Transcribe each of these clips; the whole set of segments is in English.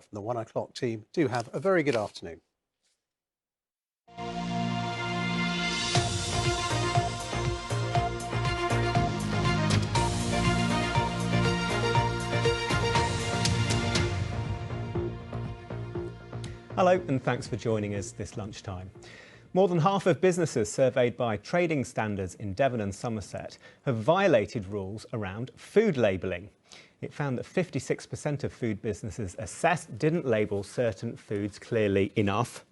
from the 1 o'clock team. Do have a very good afternoon. Hello and thanks for joining us this lunchtime. More than half of businesses surveyed by Trading Standards in Devon and Somerset have violated rules around food labelling. It found that 56% of food businesses assessed didn't label certain foods clearly enough.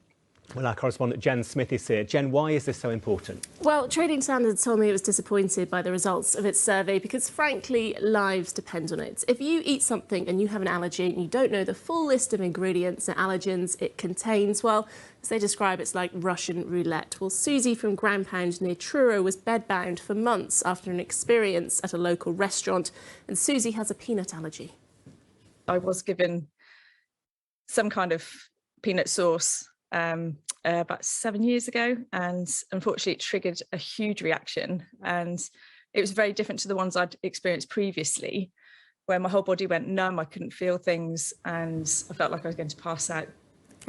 Well, our correspondent Jen Smith is here. Jen, why is this so important? Well, Trading Standards told me it was disappointed by the results of its survey because, frankly, lives depend on it. If you eat something and you have an allergy and you don't know the full list of ingredients and allergens it contains, well, as they describe, it's like Russian roulette. Well, Susie from Ground Pound near Truro was bedbound for months after an experience at a local restaurant, and Susie has a peanut allergy. I was given some kind of peanut sauce about 7 years ago, and unfortunately it triggered a huge reaction, and it was very different to the ones I'd experienced previously, where my whole body went numb, I couldn't feel things, and I felt like I was going to pass out.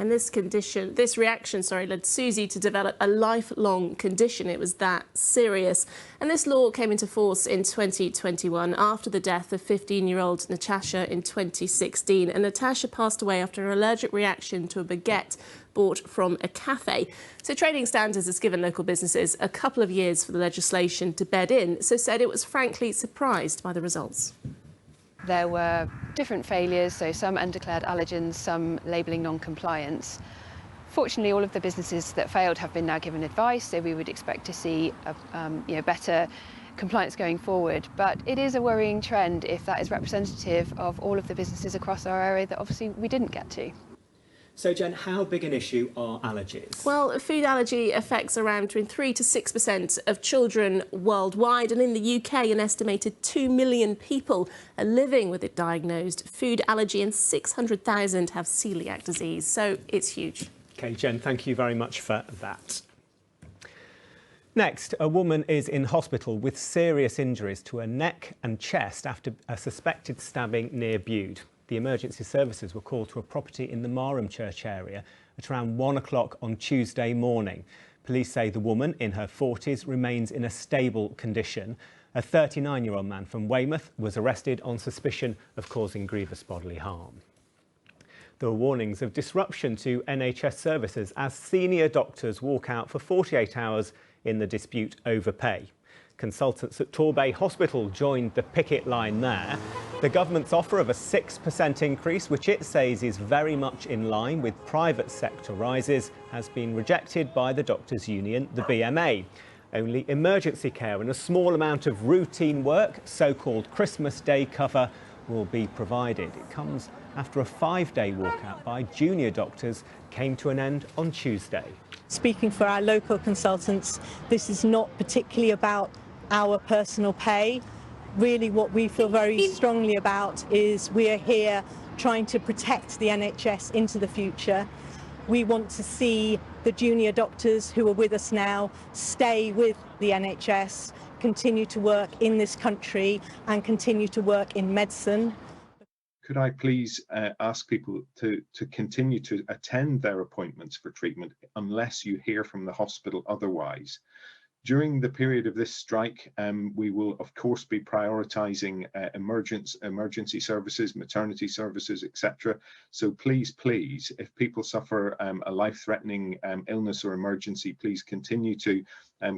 And this reaction, led Susie to develop a lifelong condition. It was that serious. And this law came into force in 2021 after the death of 15-year-old Natasha in 2016. And Natasha passed away after an allergic reaction to a baguette bought from a cafe. So Trading Standards has given local businesses a couple of years for the legislation to bed in, so said it was frankly surprised by the results. There were different failures, so some undeclared allergens, some labelling non-compliance. Fortunately, all of the businesses that failed have been now given advice, so we would expect to see better compliance going forward. But it is a worrying trend if that is representative of all of the businesses across our area that obviously we didn't get to. So, Jen, how big an issue are allergies? Well, food allergy affects around between 3 to 6% of children worldwide, and in the UK, an estimated 2 million people are living with a diagnosed food allergy, and 600,000 have celiac disease. So it's huge. OK, Jen, thank you very much for that. Next, a woman is in hospital with serious injuries to her neck and chest after a suspected stabbing near Bude. The emergency services were called to a property in the Marham Church area at around 1 o'clock on Tuesday morning. Police say the woman, in her 40s, remains in a stable condition. A 39-year-old man from Weymouth was arrested on suspicion of causing grievous bodily harm. There were warnings of disruption to NHS services as senior doctors walk out for 48 hours in the dispute over pay. Consultants at Torbay Hospital joined the picket line there. The government's offer of a 6% increase, which it says is very much in line with private sector rises, has been rejected by the doctors' union, the BMA. Only emergency care and a small amount of routine work, so-called Christmas Day cover, will be provided. It comes after a 5-day walkout by junior doctors came to an end on Tuesday. Speaking for our local consultants, this is not particularly about our personal pay. Really what we feel very strongly about is we are here trying to protect the NHS into the future. We want to see the junior doctors who are with us now stay with the NHS, continue to work in this country and continue to work in medicine. Could I please ask people to continue to attend their appointments for treatment unless you hear from the hospital otherwise? During the period of this strike, we will of course be prioritising emergency services, maternity services, etc. So please, if people suffer a life-threatening illness or emergency, please continue to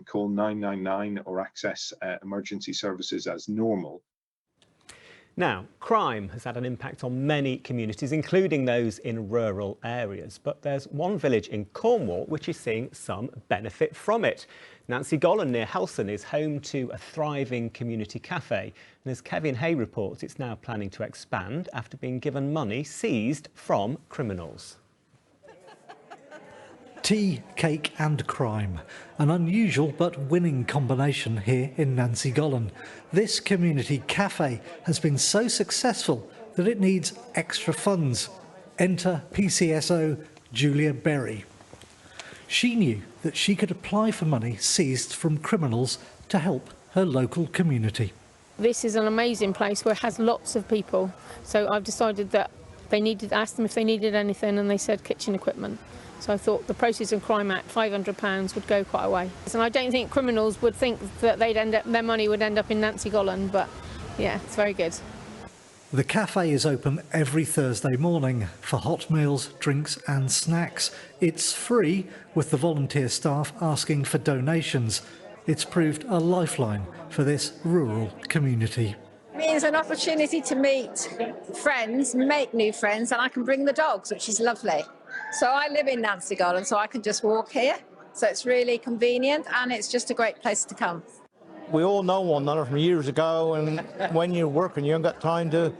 call 999 or access emergency services as normal. Now, crime has had an impact on many communities, including those in rural areas. But there's one village in Cornwall which is seeing some benefit from it. Nancy Gollan near Helson is home to a thriving community cafe. And as Kevin Hay reports, it's now planning to expand after being given money seized from criminals. Tea, cake and crime. An unusual but winning combination here in Nancy Gollan. This community cafe has been so successful that it needs extra funds. Enter PCSO Julia Berry. She knew that she could apply for money seized from criminals to help her local community. This is an amazing place where it has lots of people, so I've decided that asked them if they needed anything, and they said kitchen equipment. So I thought the Proceeds of Crime Act, £500, would go quite a way. And I don't think criminals would think that their money would end up in Nancy Gollan, but yeah, it's very good. The cafe is open every Thursday morning for hot meals, drinks and snacks. It's free, with the volunteer staff asking for donations. It's proved a lifeline for this rural community. It means an opportunity to meet friends, make new friends, and I can bring the dogs, which is lovely. So I live in Nancy Gollan, so I can just walk here. So it's really convenient, and it's just a great place to come. We all know one another from years ago, and when you're working, you haven't got time to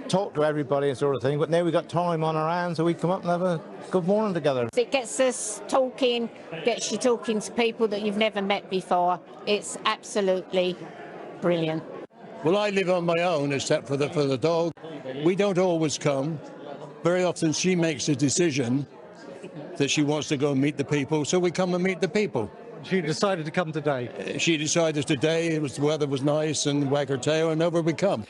talk to everybody and sort of thing. But now we've got time on our hands, so we come up and have a good morning together. It gets us talking, gets you talking to people that you've never met before. It's absolutely brilliant. Well, I live on my own, except for the dog. We don't always come. Very often she makes a decision that she wants to go and meet the people, so we come and meet the people. She decided to come today? She decided today, the weather was nice, and wag her tail, and over we come.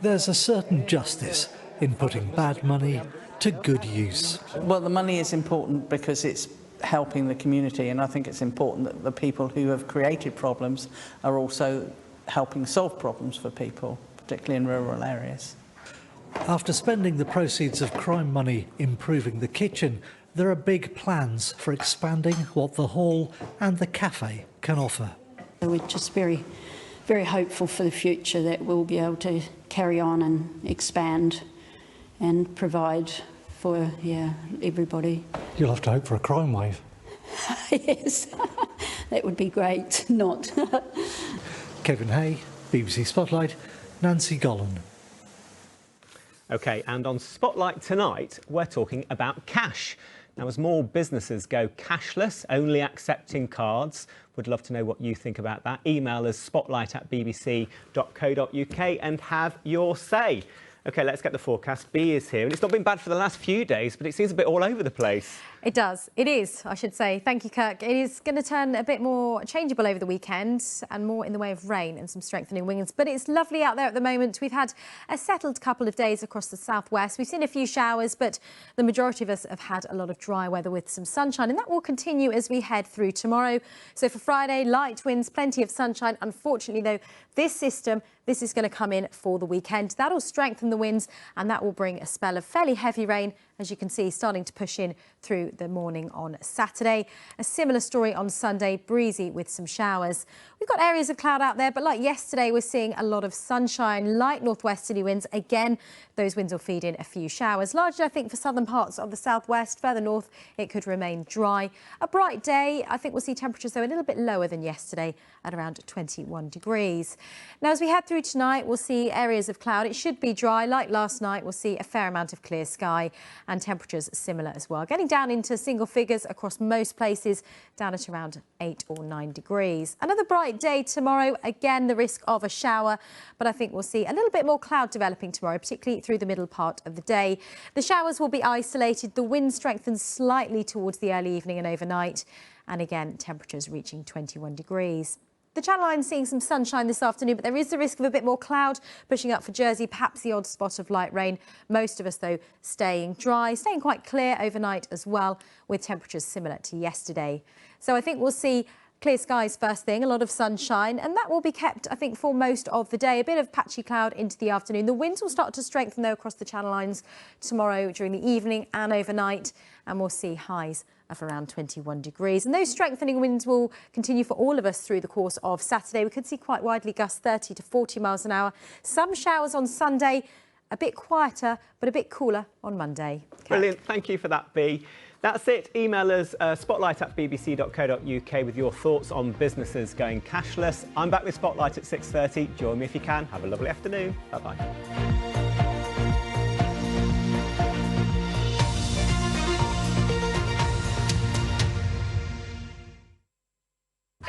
There's a certain justice in putting bad money to good use. Well, the money is important because it's helping the community, and I think it's important that the people who have created problems are also helping solve problems for people, particularly in rural areas. After spending the proceeds of crime money improving the kitchen, there are big plans for expanding what the hall and the cafe can offer. We're just very, very hopeful for the future that we'll be able to carry on and expand and provide for everybody. You'll have to hope for a crime wave. Yes, that would be great. Not. Kevin Hay, BBC Spotlight, Nancy Gollan. OK, and on Spotlight tonight, we're talking about cash. Now, as more businesses go cashless, only accepting cards, would love to know what you think about that. Email us spotlight@bbc.co.uk and have your say. OK, let's get the forecast. Bea is here, and it's not been bad for the last few days, but it seems a bit all over the place. It does. It is, I should say. Thank you, Kirk. It is going to turn a bit more changeable over the weekend and more in the way of rain and some strengthening winds. But it's lovely out there at the moment. We've had a settled couple of days across the southwest. We've seen a few showers, but the majority of us have had a lot of dry weather with some sunshine, and that will continue as we head through tomorrow. So for Friday, light winds, plenty of sunshine. Unfortunately, though, this is going to come in for the weekend. That'll strengthen the winds, and that will bring a spell of fairly heavy rain, as you can see, starting to push in through the morning on Saturday. A similar story on Sunday, breezy with some showers. We've got areas of cloud out there, but like yesterday, we're seeing a lot of sunshine, light northwesterly winds. Again, those winds will feed in a few showers. Largely, I think, for southern parts of the southwest. Further north, it could remain dry. A bright day. I think we'll see temperatures, though, a little bit lower than yesterday at around 21 degrees. Now, as we head through tonight, we'll see areas of cloud. It should be dry. Like last night, we'll see a fair amount of clear sky and temperatures similar as well. Getting down into single figures across most places, down at around 8 or 9 degrees. Another bright day tomorrow. Again, the risk of a shower, but I think we'll see a little bit more cloud developing tomorrow, particularly through the middle part of the day. The showers will be isolated. The wind strengthens slightly towards the early evening and overnight. And again, temperatures reaching 21 degrees. The Channel Islands seeing some sunshine this afternoon, but there is the risk of a bit more cloud pushing up for Jersey, perhaps the odd spot of light rain. Most of us, though, staying dry, staying quite clear overnight as well, with temperatures similar to yesterday. So I think we'll see clear skies first thing, a lot of sunshine, and that will be kept, I think, for most of the day. A bit of patchy cloud into the afternoon. The winds will start to strengthen, though, across the Channel Islands tomorrow during the evening and overnight, and we'll see highs of around 21 degrees. And those strengthening winds will continue for all of us through the course of Saturday. We could see quite widely gusts 30 to 40 miles an hour. Some showers on Sunday, a bit quieter, but a bit cooler on Monday. Brilliant. Thank you for that, Bea. That's it. Email us spotlight@bbc.co.uk with your thoughts on businesses going cashless. I'm back with Spotlight at 6:30. Join me if you can. Have a lovely afternoon. Bye-bye.